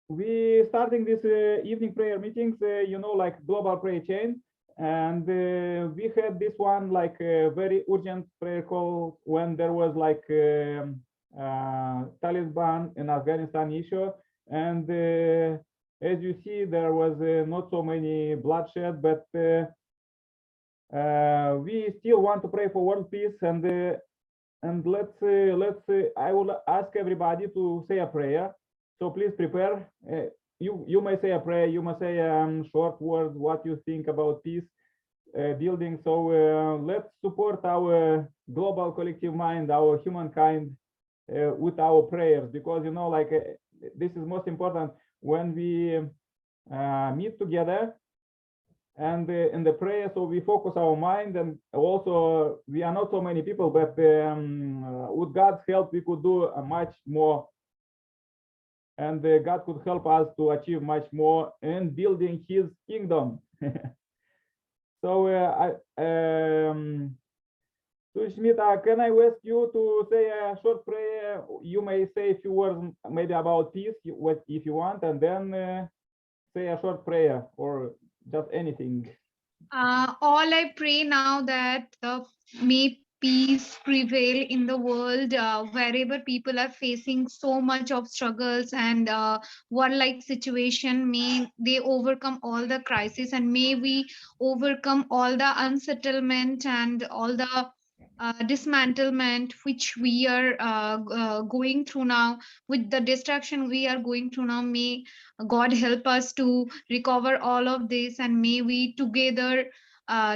we starting this evening prayer meetings, like global prayer chain, and we had this one like a very urgent prayer call when there was like Taliban in Afghanistan issue, and as you see, there was not so many bloodshed, but we still want to pray for world peace, and let's I will ask everybody to say a prayer. So please prepare. You may say a prayer. You may say short word what you think about peace building. So let's support our global collective mind, our humankind, with our prayers, because like this is most important when we meet together and in the prayer. So we focus our mind, and also we are not so many people, but with God's help we could do much more. And God could help us to achieve much more in building His kingdom. So, Sushmita, can I ask you to say a short prayer? You may say a few words, maybe about peace, if you want, and then say a short prayer or just anything. All I pray now that may peace prevail in the world wherever people are facing so much of struggles and war-like situation. May they overcome all the crisis, and may we overcome all the unsettlement and all the dismantlement which we are going through now. With the destruction we are going through now, may God help us to recover all of this, and may we together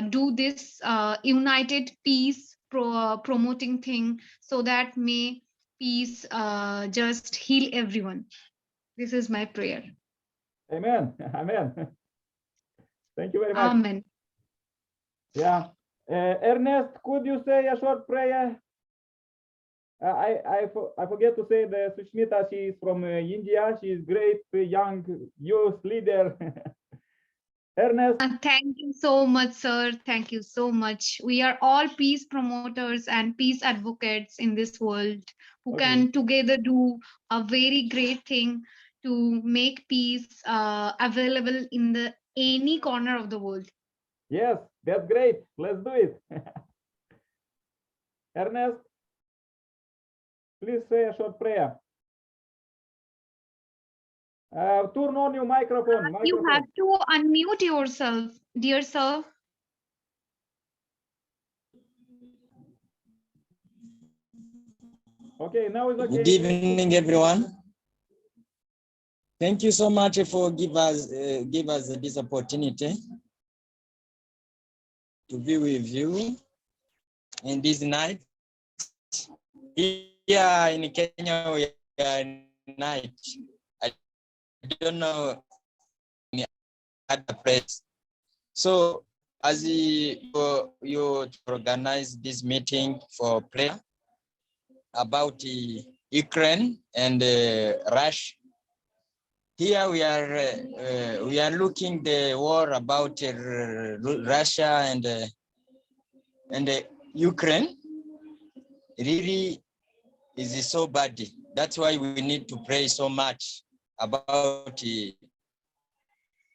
do this united peace promoting thing, so that may peace just heal everyone. This is my prayer. Amen. Amen. Thank you very much. Amen. Yeah. Ernest, could you say a short prayer? I forget to say that Sushmita, she is from India. She is great young youth leader. Ernest. Thank you so much, sir. Thank you so much. We are all peace promoters and peace advocates in this world who can together do a very great thing to make peace available in the any corner of the world. Yes, that's great. Let's do it. Ernest, please say a short prayer. Turn on your microphone. You have to unmute yourself, dear sir. Okay, now it's okay. Good evening, everyone. Thank you so much for give us this opportunity to be with you in this night. Here in Kenya, we are night. I don't know any other place. So as you organize this meeting for prayer about Ukraine and Russia, here we are looking the war about Russia and Ukraine. Really is so bad. That's why we need to pray so much about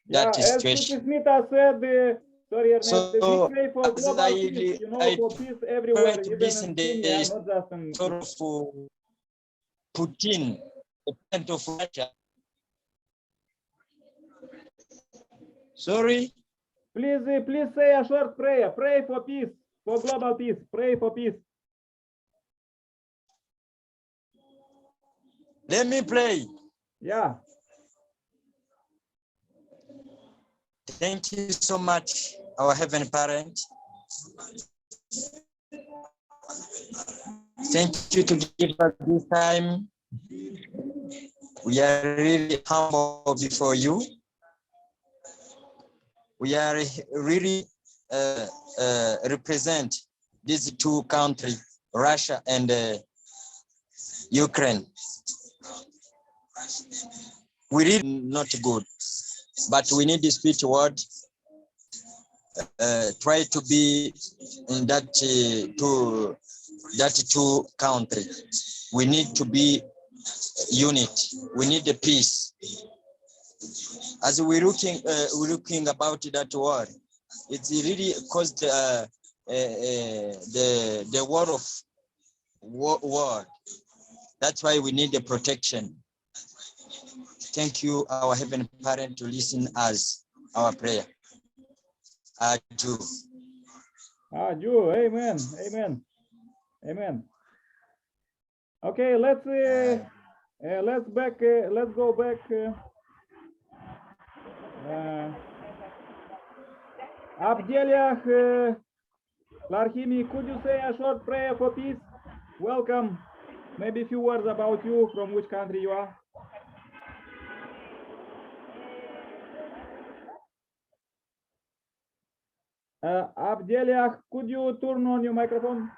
that situation. Smita said, sorry, Ernest, so we pray for global peace, for peace everywhere, even in Kenya, not just in... For Putin, the president of Russia. Sorry? Please say a short prayer. Pray for peace, for global peace. Pray for peace. Let me pray. Yeah. Thank you so much, our Heavenly Parent. Thank you to give us this time. We are really humble before you. We are really represent these two countries, Russia and Ukraine. We really not good, but we need to speak word. Try to be in that two countries. We need to be unity. We need the peace. As we're looking about that war, it's really caused the war of war. That's why we need the protection. Thank you, our Heavenly Parent, to listen us our prayer. Jew. Jew. Amen. Amen. Amen. Okay, let's go back. Abdelia Larhimi, could you say a short prayer for peace? Welcome. Maybe a few words about you, from which country you are. Abdelia, could you turn on your microphone?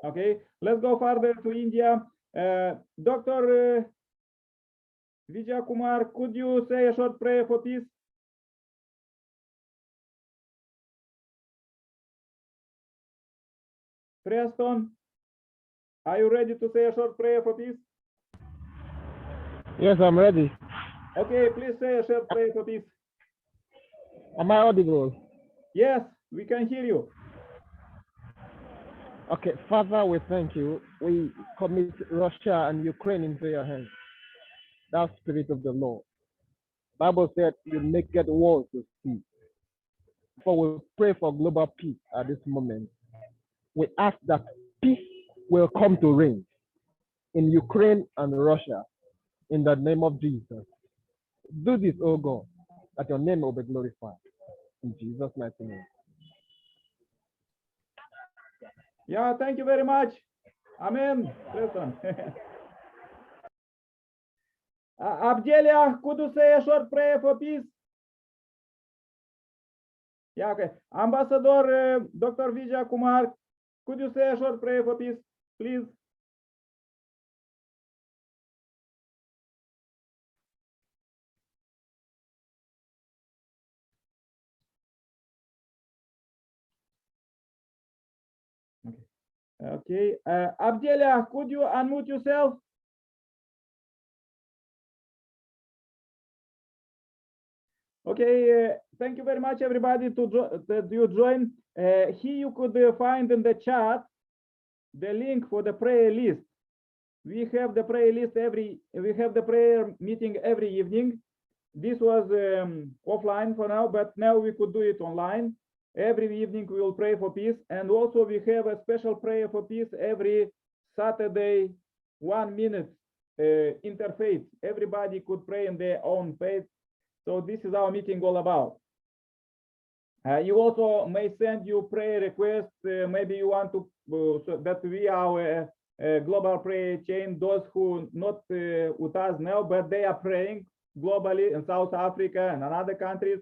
Okay, let's go further to India. Dr. Vijay Kumar, could you say a short prayer for peace? Preston, are you ready to say a short prayer for peace? Yes, I'm ready. Okay, please say a short prayer for peace. Am I audible? Yes, we can hear you. Okay, Father, we thank you. We commit Russia and Ukraine into your hands. Thou Spirit of the Lord. Bible said you make it wars to cease. For we pray for global peace at this moment. We ask that peace will come to reign in Ukraine and Russia in the name of Jesus. Do this, oh God, that your name will be glorified. In Jesus' mighty name. Yeah, thank you very much. Amen. Listen. Abdelia, could you say a short prayer for peace? Yeah, okay. Ambassador Dr. Vijay Kumar, could you say a short prayer for peace, please? Okay. Abdelia, could you unmute yourself? Okay, thank you very much, everybody, that you join. Here you could find in the chat the link for the prayer list. We have the prayer list we have the prayer meeting every evening. This was offline for now, but now we could do it online. Every evening we will pray for peace, and also we have a special prayer for peace every Saturday, 1 minute interfaith. Everybody could pray in their own faith. So this is our meeting all about. You also may send you prayer requests. Maybe you want to so that we are a global prayer chain. Those who not with us now, but they are praying globally in South Africa and in other countries.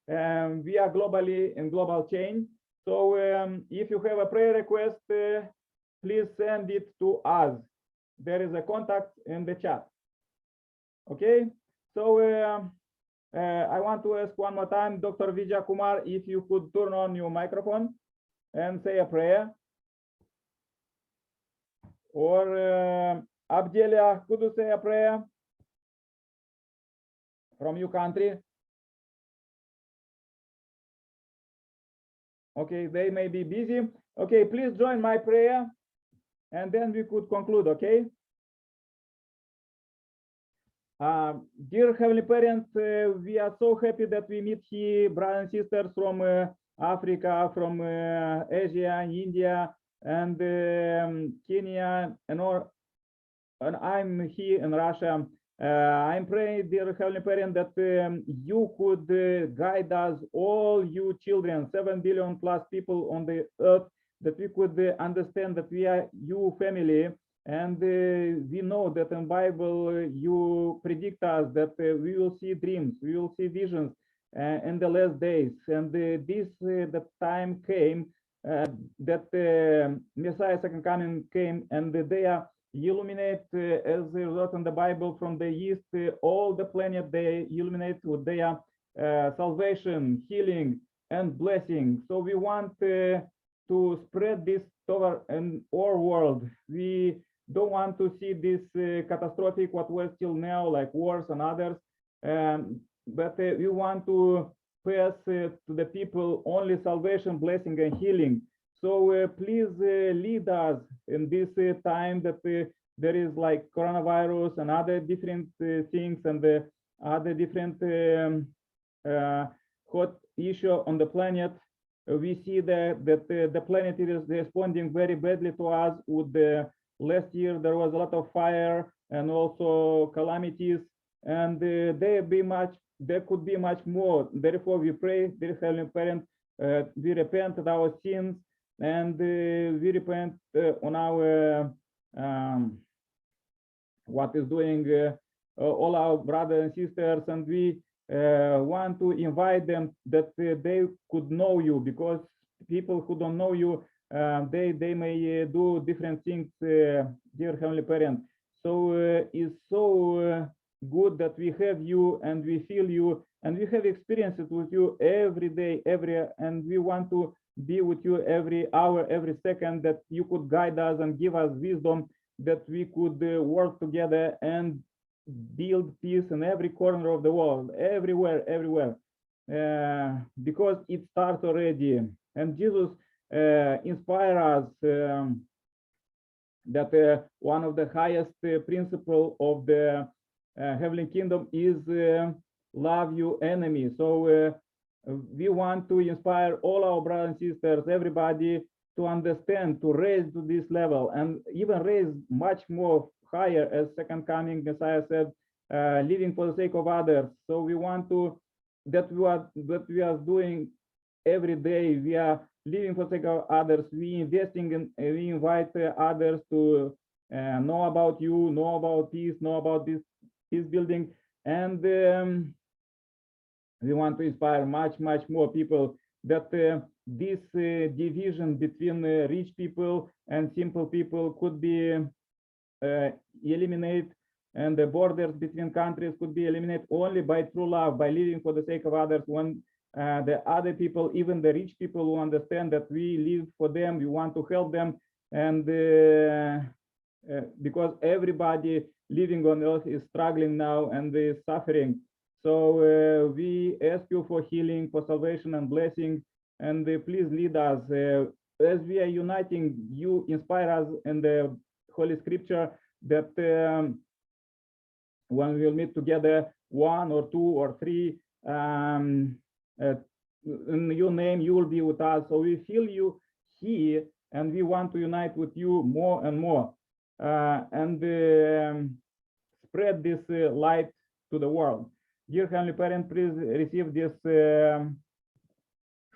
We are globally in global chain. So if you have a prayer request, please send it to us. There is a contact in the chat. Okay. So I want to ask one more time, Dr. Vijay Kumar, if you could turn on your microphone and say a prayer. Or Abdelia, could you say a prayer from your country? Okay, they may be busy. Okay, please join my prayer and then we could conclude, okay? Dear Heavenly Parents, we are so happy that we meet here, brothers and sisters from Africa, from Asia and India and Kenya and I'm here in Russia. I'm praying, dear Heavenly Parent, that you could guide us, all you children, 7 billion plus people on the earth, that we could understand that we are you family. And we know that in Bible you predict us that we will see dreams, we will see visions in the last days. And the time came that Messiah's second coming came, and they are illuminate as a result in the Bible from the east, all the planet they illuminate with their salvation, healing, and blessing. So we want to spread this over in our world. We don't want to see this catastrophic what we're still now, like wars and others, but we want to pass to the people only salvation, blessing, and healing. So please lead us in this time that there is like coronavirus and other different things and other different hot issue on the planet. We see that the planet is responding very badly to us. With the last year, there was a lot of fire and also calamities, and there could be much more. Therefore, we pray, dear Heavenly Parent, we repent of our sins, and we repent on our what is doing all our brothers and sisters, and we want to invite them that they could know you, because people who don't know you, they may do different things, dear Heavenly Parent. So it's so good that we have you and we feel you and we have experiences with you every day, and we want to be with you every hour, every second, that you could guide us and give us wisdom, that we could work together and build peace in every corner of the world, everywhere, because it starts already. And Jesus inspires us that one of the highest principle of the heavenly kingdom is love your enemy. So we want to inspire all our brothers and sisters, everybody, to understand, to raise to this level, and even raise much more higher, as second coming Messiah said, living for the sake of others. So we want to that we are doing every day. We are living for the sake of others. We investing in, we invite others to know about you, know about peace, know about this peace building, and we want to inspire much more people, that this division between rich people and simple people could be eliminated, and the borders between countries could be eliminated only by true love, by living for the sake of others. When the other people, even the rich people, who understand that we live for them, we want to help them, and because everybody living on earth is struggling now and is suffering. So we ask you for healing, for salvation and blessing, and please lead us as we are uniting. You inspire us in the Holy Scripture that when we will meet together, one or two or three, in your name, you will be with us. So we feel you here, and we want to unite with you more and more, and spread this light to the world. Dear Heavenly Parent, please receive this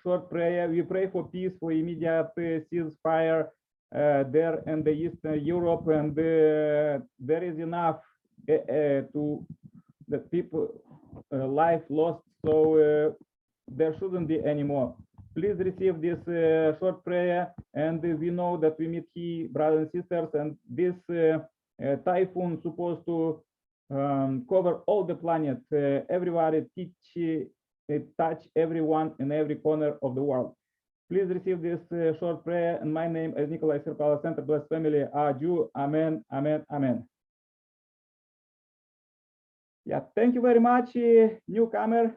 short prayer. We pray for peace, for immediate ceasefire there in the Eastern Europe, and there is enough to the people life lost, so there shouldn't be any more. Please receive this short prayer, and we know that we meet here, brothers and sisters, and this typhoon supposed to cover all the planet, everybody, touch everyone in every corner of the world. Please receive this short prayer in my name, as Nikolai Serpala Center, blessed family, Aju, Amen, Amen, Amen. Yeah, thank you very much, newcomer.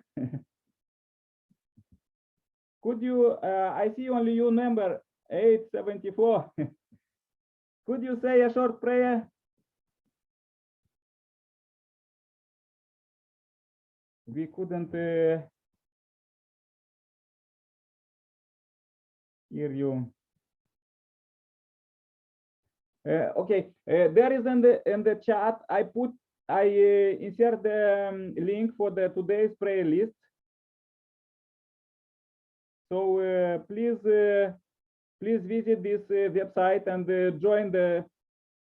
Could you, I see only your number, 874. Could you say a short prayer? We couldn't hear you. Okay, there is in the chat. I insert the link for the today's prayer list. So please visit this website and join the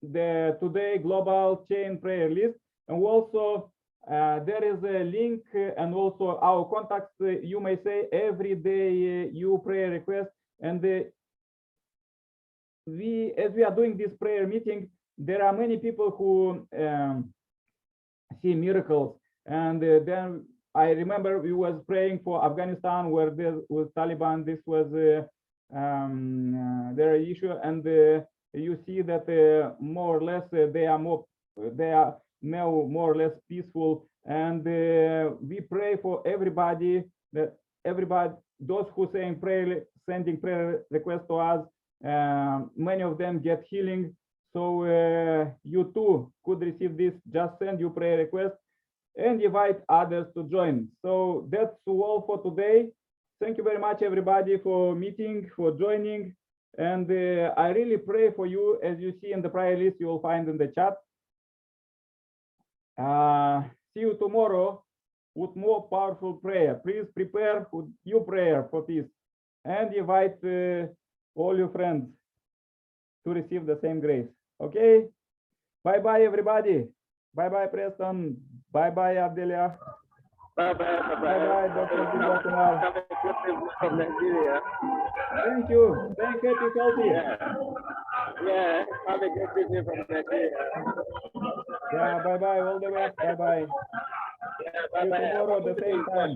today global chain prayer list. And also there is a link and also our contacts. You may say every day you prayer request, and as we are doing this prayer meeting, there are many people who see miracles. And then I remember we was praying for Afghanistan, where there was Taliban. This was their issue, and you see that more or less they are now more or less peaceful, and we pray for everybody, that everybody, those who sending prayer requests to us, many of them get healing. So you too could receive this. Just send your prayer request and invite others to join. So that's all for today. Thank you very much, everybody, for meeting, for joining. And I really pray for you, as you see in the prayer list, you will find in the chat. See you tomorrow with more powerful prayer. Please prepare your prayer for peace and invite all your friends to receive the same grace. Okay? Bye-bye, everybody. Bye-bye, Preston. Bye-bye, Abdelia. Bye-bye. Bye-bye, Dr. Dilba Kumar. Have a good evening from Nigeria. Thank you. Thank you, healthy. Yeah, have a good evening from Nigeria. Yeah, bye-bye. All the best. Bye-bye. Yeah, See you bye-bye. tomorrow at the same time.